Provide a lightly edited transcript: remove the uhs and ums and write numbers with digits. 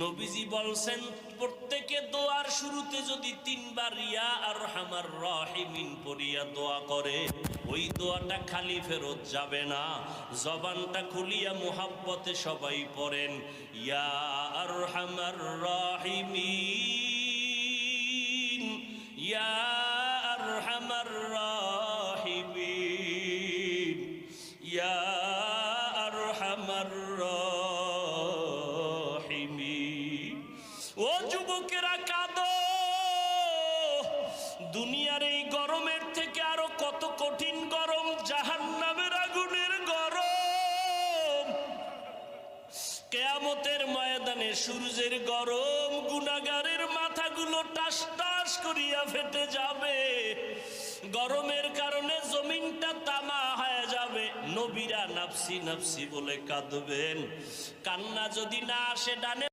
নবীজি বলছেন প্রত্যেকে দোয়ার শুরুতে যদি তিনবার ইয়া আরহামার রাহিমিন পড়িয়া দোয়া করে, ওই দোয়াটা খালি ফেরত যাবে না। জবানটা খুলিয়া মুহাব্বতে সবাই পড়েন, ইয়া আরহামার রাহিমিন, ইয়া আরহামার রাহিমিন, ইয়া আরহামার রাহিমিন। ও যুবকেরা কাঁদো, দুনিয়ার এই গরমের থেকে আরো কত কঠিন গরম, জাহান্নামের আগুনের গরম, কিয়ামতের ময়দানে সূর্যের গরম, গুনাহগারের মাথাগুলো টাস টাস করিয়া ফেটে যাবে। গরমের কারণে জমিনটা তামা হয়ে যাবে। নবীরা নাফসি নাফসি বলে কাঁদবেন। কান্না যদি না আসে ডানে